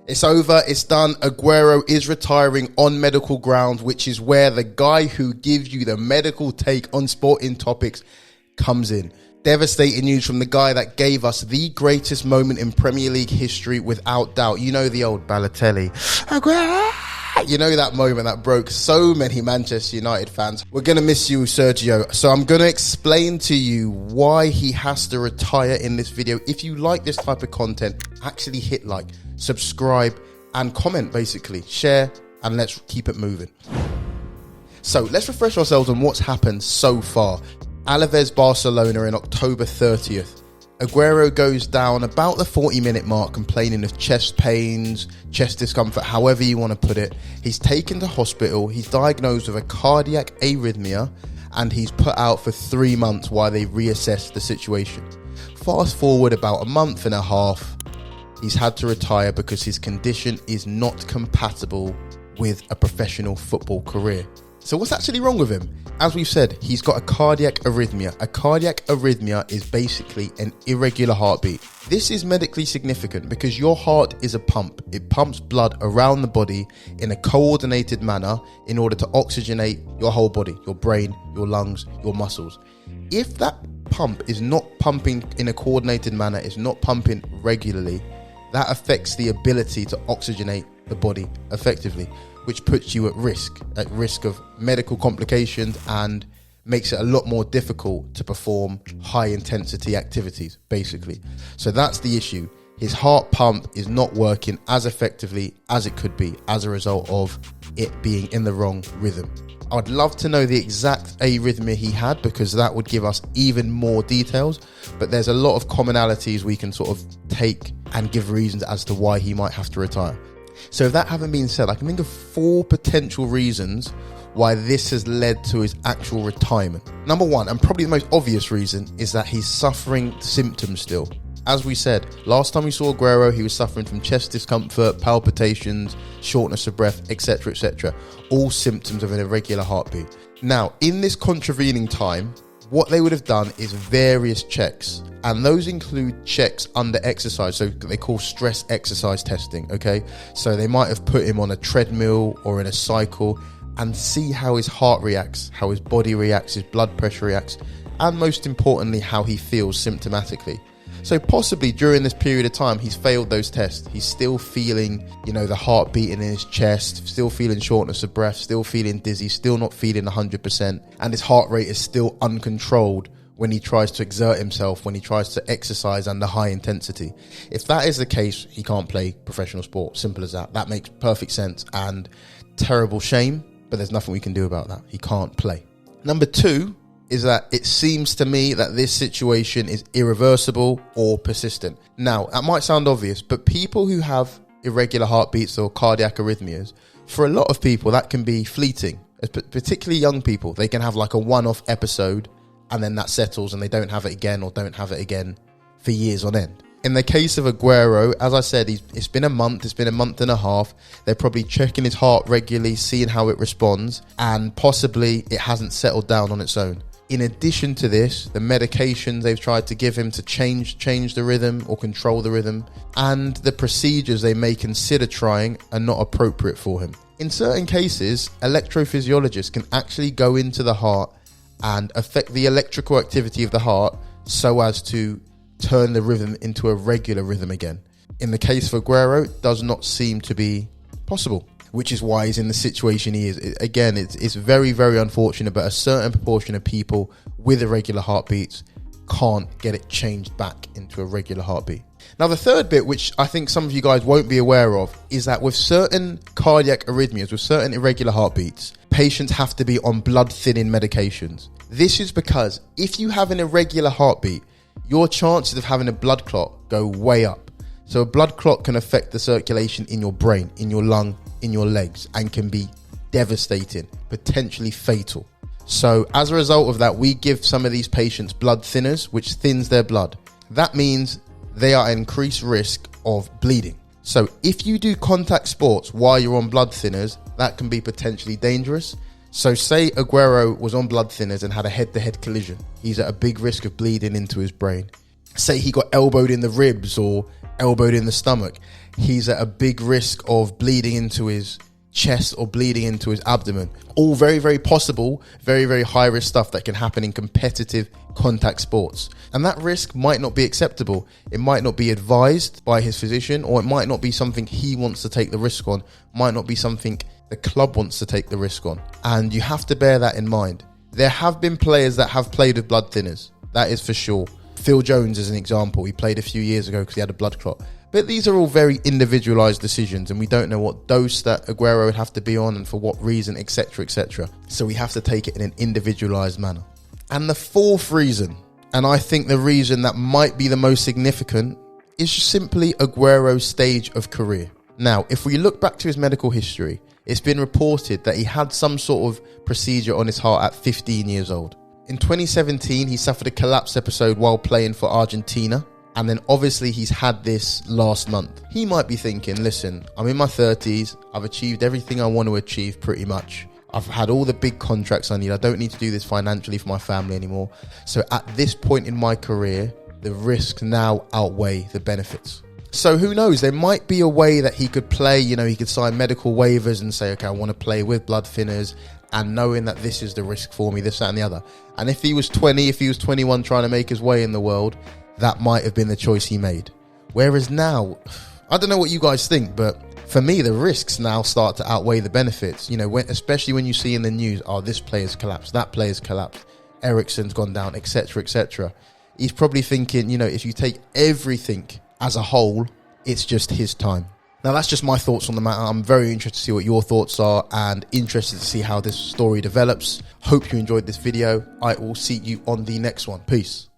It's over, it's done. Aguero is retiring on medical grounds, which is where the guy who gives you the medical take on sporting topics comes in. Devastating news from the guy that gave us the greatest moment in Premier League history without doubt. You know the old Balotelli. Aguero! You know that moment that broke so many Manchester United fans. We're going to miss you, Sergio. So I'm going to explain to you why he has to retire in this video. If you like this type of content, actually hit like, subscribe and comment, basically. Share and let's keep it moving. So let's refresh ourselves on what's happened so far. Alaves Barcelona in October 30th. Aguero goes down about the 40-minute mark complaining of chest pains, chest discomfort, however you want to put it. He's taken to hospital. He's diagnosed with a cardiac arrhythmia and he's put out for 3 months while they reassess the situation. Fast forward about a month and a half, he's had to retire because his condition is not compatible with a professional football career. So what's actually wrong with him? As we've said, he's got a cardiac arrhythmia. A cardiac arrhythmia is basically an irregular heartbeat. This is medically significant because your heart is a pump. It pumps blood around the body in a coordinated manner in order to oxygenate your whole body, your brain, your lungs, your muscles. If that pump is not pumping in a coordinated manner, is not pumping regularly, that affects the ability to oxygenate the body effectively, which puts you at risk of medical complications and makes it a lot more difficult to perform high intensity activities, basically. So that's the issue. His heart pump is not working as effectively as it could be as a result of it being in the wrong rhythm. I'd love to know the exact arrhythmia he had because that would give us even more details, but there's a lot of commonalities we can sort of take and give reasons as to why he might have to retire. So if that having been said, I can think of 4 potential reasons why this has led to his actual retirement. Number 1, and probably the most obvious reason, is that he's suffering symptoms still. As we said, last time we saw Aguero, he was suffering from chest discomfort, palpitations, shortness of breath, etc., etc. All symptoms of an irregular heartbeat. Now, in this contravening time, what they would have done is various checks, and those include checks under exercise, so they call stress exercise testing, okay? So they might have put him on a treadmill or in a cycle and see how his heart reacts, how his body reacts, his blood pressure reacts, and most importantly, how he feels symptomatically. So possibly during this period of time, he's failed those tests. He's still feeling, the heart beating in his chest, still feeling shortness of breath, still feeling dizzy, still not feeling 100%. And his heart rate is still uncontrolled when he tries to exert himself, when he tries to exercise under high intensity. If that is the case, he can't play professional sport. Simple as that. That makes perfect sense and terrible shame, but there's nothing we can do about that. He can't play. Number 2, is that it seems to me that this situation is irreversible or persistent. Now, that might sound obvious, but people who have irregular heartbeats or cardiac arrhythmias, for a lot of people, that can be fleeting, particularly young people. They can have like a one-off episode and then that settles and they don't have it again or don't have it again for years on end. In the case of Aguero, as I said, it's been a month and a half. They're probably checking his heart regularly, seeing how it responds, and possibly it hasn't settled down on its own. In addition to this, the medications they've tried to give him to change the rhythm or control the rhythm, and the procedures they may consider trying are not appropriate for him. In certain cases, electrophysiologists can actually go into the heart and affect the electrical activity of the heart so as to turn the rhythm into a regular rhythm again. In the case of Aguero, it does not seem to be possible, which is why he's in the situation he is. Again, it's very, very unfortunate, but a certain proportion of people with irregular heartbeats can't get it changed back into a regular heartbeat. Now, the third bit, which I think some of you guys won't be aware of, is that with certain cardiac arrhythmias, with certain irregular heartbeats, patients have to be on blood thinning medications. This is because if you have an irregular heartbeat, your chances of having a blood clot go way up. So a blood clot can affect the circulation in your brain, in your lung, in your legs, and can be devastating, potentially fatal. So as a result of that, we give some of these patients blood thinners, which thins their blood. That means they are at increased risk of bleeding. So if you do contact sports while you're on blood thinners, that can be potentially dangerous. So say Aguero was on blood thinners and had a head-to-head collision. He's at a big risk of bleeding into his brain. Say he got elbowed in the ribs or elbowed in the stomach. he's at a big risk of bleeding into his chest or bleeding into his abdomen. All very, very possible, very, very high risk stuff that can happen in competitive contact sports. And that risk might not be acceptable. It might not be advised by his physician, or it might not be something he wants to take the risk on, might not be something the club wants to take the risk on. And you have to bear that in mind. There have been players that have played with blood thinners, that is for sure. Phil Jones is an example. He played a few years ago because he had a blood clot. But these are all very individualised decisions, and we don't know what dose that Aguero would have to be on and for what reason, etc., etc. So we have to take it in an individualised manner. And the fourth reason, and I think the reason that might be the most significant, is just simply Aguero's stage of career. Now, if we look back to his medical history, it's been reported that he had some sort of procedure on his heart at 15 years old. In 2017, he suffered a collapse episode while playing for Argentina. And then obviously he's had this last month. He might be thinking, listen, I'm in my 30s. I've achieved everything I want to achieve pretty much. I've had all the big contracts I need. I don't need to do this financially for my family anymore. So at this point in my career, the risks now outweigh the benefits. So who knows? There might be a way that he could play. You know, he could sign medical waivers and say, okay, I want to play with blood thinners, and knowing that this is the risk for me, this, that, and the other. And if he was 20, if he was 21 trying to make his way in the world, that might have been the choice he made. Whereas now, I don't know what you guys think, but for me, the risks now start to outweigh the benefits. You know, especially when you see in the news, oh, this player's collapsed, that player's collapsed, Eriksen's gone down, etc., etc. He's probably thinking, you know, if you take everything as a whole, it's just his time. Now, that's just my thoughts on the matter. I'm very interested to see what your thoughts are and interested to see how this story develops. Hope you enjoyed this video. I will see you on the next one. Peace.